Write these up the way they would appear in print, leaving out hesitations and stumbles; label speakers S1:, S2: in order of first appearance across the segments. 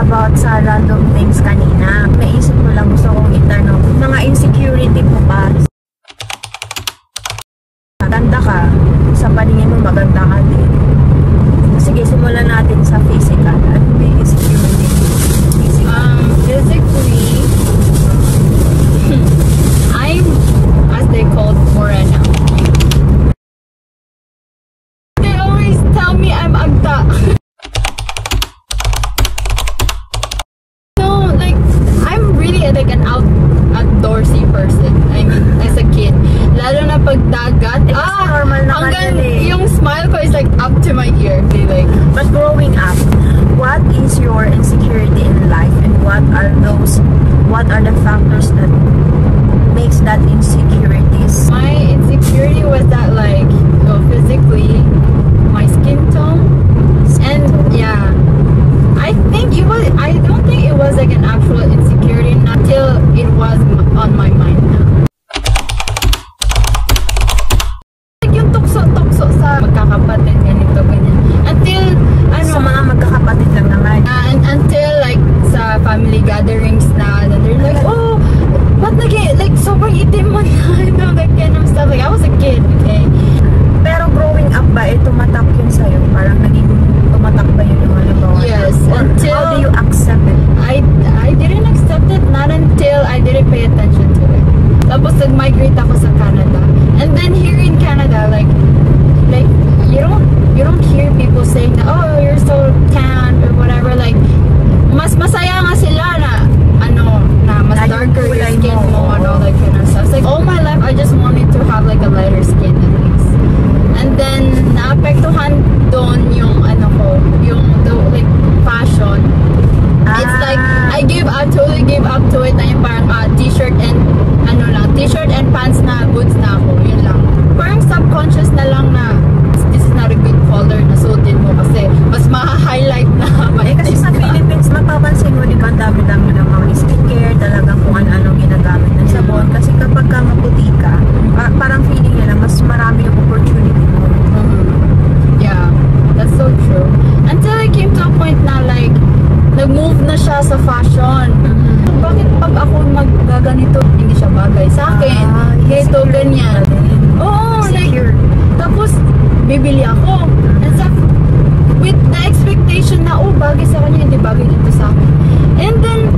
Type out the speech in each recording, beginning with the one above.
S1: About sa random things kanina. Naisip ko lang, gusto kong itanong, mga insecurity mo ba? Maganda ka, sa paningin mo maganda ka din. Sige, simulan natin sa physical. Ano ba yung insecurity?
S2: Physically, I'm, as they call morena. They always tell me I'm agta. Like an outdoorsy person. I mean, as a kid. Lalo na pag dagat.
S1: Normal naman
S2: hanggang yung smile ko is like up to my ear. Like,
S1: but growing up, what is your insecurity in life, and what are the factors that makes that insecurities?
S2: My insecurity was that like, physically, my skin tone. And yeah, I don't think it was like an actual insecurity until it was on my mind now. Like yung tukso-tukso sa magkakapatid, ganito, ganyan. Until,
S1: sa mga magkakapatid lang naman.
S2: And until like sa family gatherings na, then they're like, oh, ba't like, sobrang itim mo na, like, kind of stuff. Like, I was a kid, okay?
S1: Pero growing up ba, tumatak yun sa'yo? Parang naging tumatak ba yun yung halimbawa?
S2: Yes, until...
S1: How do you accept it?
S2: I didn't accept it, not until I didn't pay attention to it. Tapos nag-migrate ako sa Canada. And then here in Canada, like you don't hear people saying that, oh, you're so tan or whatever. Like, mas masaya nga sila na, mas darker your skin mo and all that kind of stuff. It's like, all my life, I just wanted to have like a lighter skin at least. And then, naapektuhan doon yung, like, fashion. It's like, I totally gave up to it na yung parang t-shirt and, t-shirt and pants na goods na ako, yun lang. Parang subconscious na lang na, this is not a good color na suotin mo kasi mas ma-highlight na.
S1: Kasi sa Philippines, mapapansin mo, di ba, dami-dami ng mga skincare, talagang kung ano-ano ginagamit ng sabon. Kasi kapag ka maputi ka, parang feeling nila, mas marami yung opportunity mo.
S2: Yeah, that's so true. Until I came to a point na like, nag-move na siya sa fashion. Bakit pag ako maggaganito, hindi siya bagay sa akin? Ganito, ganyan. Oo, like, tapos, bibili ako. And so, with the expectation na, oh, bagay sa kanya, hindi bagay dito sa akin. And then,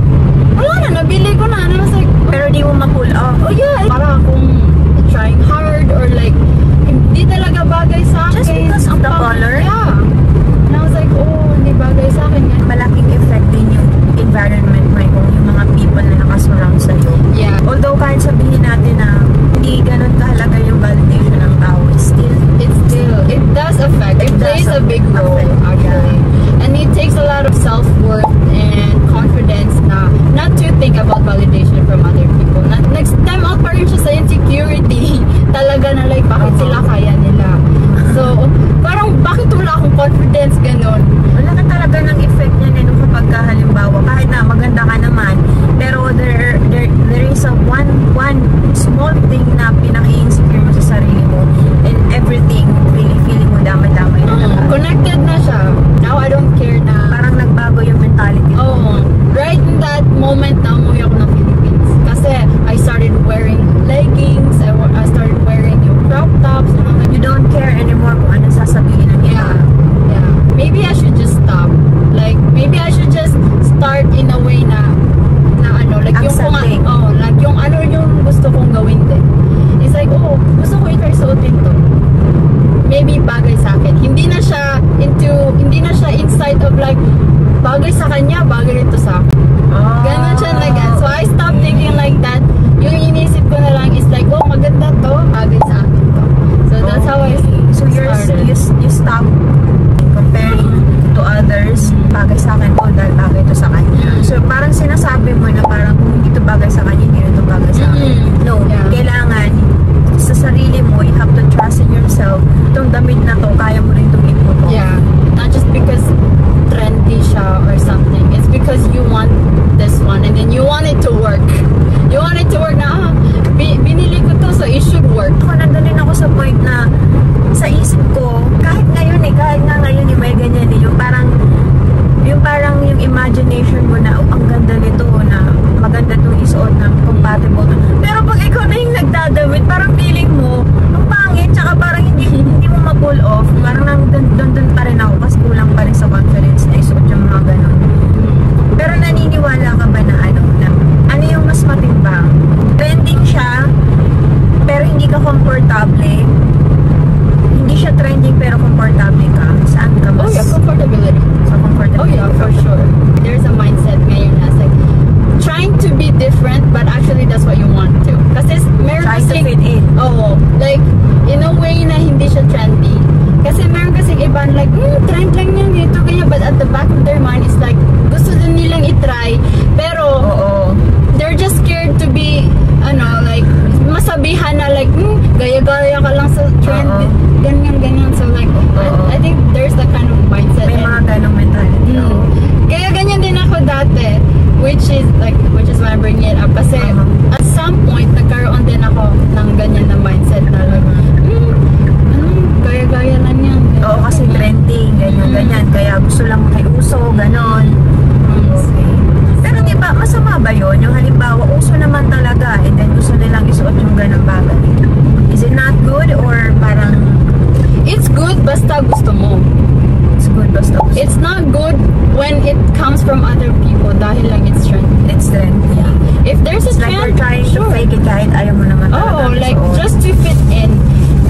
S2: wala na, nabili ko na. And I was like,
S1: pero di mo ma-pull off.
S2: Oh yeah, para akong trying hard or like, hindi talaga bagay sa akin.
S1: Just because of the color?
S2: Yeah. And I was like, oh, hindi bagay sa akin.
S1: Malaking effect din yung environment mo, yung mga people na nakasurround sa'yo.
S2: Yeah.
S1: Although kahit sabihin natin na hindi ganun kahalaga yung validation ng tao,
S2: it does affect. It plays a big role, actually. And it takes a lot of self-worth and confidence na not to think about validation from other people. Nag-stem out pa rin siya sa insecurity. Talaga na like, bakit sila kaya nila? So, parang bakit wala akong confidence, ganun?
S1: Wala ka talaga ng effect niya ganun kapag halimbawa, kahit na maganda ka naman, pero there is a one small thing na pinaka-insecure mo sa sarili mo, and everything, feeling mo damay-damay na lahat.
S2: Connected na siya. Now, I don't care na.
S1: Parang nagbago yung mentality mo.
S2: Oh, right in that moment na umuwi ako ng Philippines. Kasi I started wearing leggings, I started wearing yung crop tops.
S1: You don't care anymore kung ano sasabihin ng iba.
S2: Yeah. Maybe I should just stop. Like, maybe I should just start in a way na like
S1: accepting.
S2: Like yung yung gusto kong gawin din. It's like, oh, gusto ko i-try suotin to. Maybe bagay sa akin. Hindi na siya inside of like, bagay sa kanya, bagay ito sa akin. Ganon siya like that. So I stopped thinking like that. Yung inisip ko na lang is like, oh, maganda to, bagay sa akin to. So that's how I started.
S1: You stop comparing to others, bagay sa akin to, dahil bagay to sa kanya. So parang sinasabi mo na parang kung hindi to bagay sa kanya, hindi ito bagay sa akin. No, kailangan sa sarili mo, you have to try So, ganon. Okay. Pero di ba, masama ba yun? Yung halimbawa, uso naman talaga, and then gusto nilang isuot yung ganang bagay. Is it not good or parang
S2: It's good basta gusto mo.
S1: it's good basta gusto?
S2: It's not good when it comes from other people dahil lang it's trend.
S1: It's trend. Yeah.
S2: If there's a
S1: It's like
S2: trend,
S1: you're trying
S2: sure.
S1: to fake it kahit ayaw mo naman
S2: Oh,
S1: talaga.
S2: like
S1: So,
S2: just to fit in.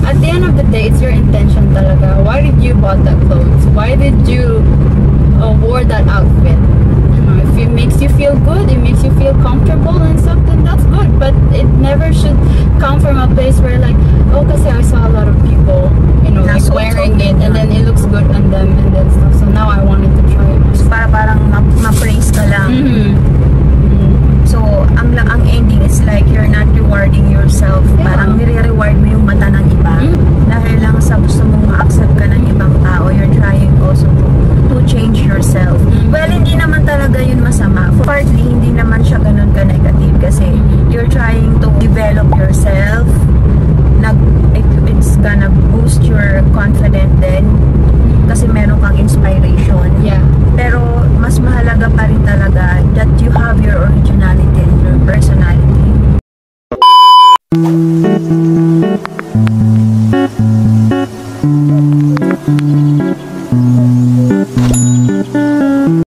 S2: At the end of the day, it's your intention talaga. Why did you bought that clothes? Why did you wore that outfit? You know, if it makes you feel good, it makes you feel comfortable and stuff, then that's good. But it never should come from a place where like, oh, kasi I saw a lot of people, you know, like
S1: Nasuot
S2: wearing it, and
S1: yun.
S2: then it looks good on them and then stuff. So now I wanted to try it.
S1: parang ma-praise ka lang.
S2: Mm-hmm.
S1: So, ang ending is like you're not rewarding yourself.
S2: Yeah.
S1: Parang nire-reward mo yung mata ng iba. Dahil lang sa gusto mong ma-accept ka ng ibang tao, you're trying also to change yourself. Well, hindi naman talaga yun masama. Partly, hindi naman siya ganun ka-negative kasi you're trying to develop yourself. It's gonna boost your confidence then kasi meron kang inspiration.
S2: Yeah.
S1: Pero mas mahalaga pa rin talaga that you have your originality and your personality.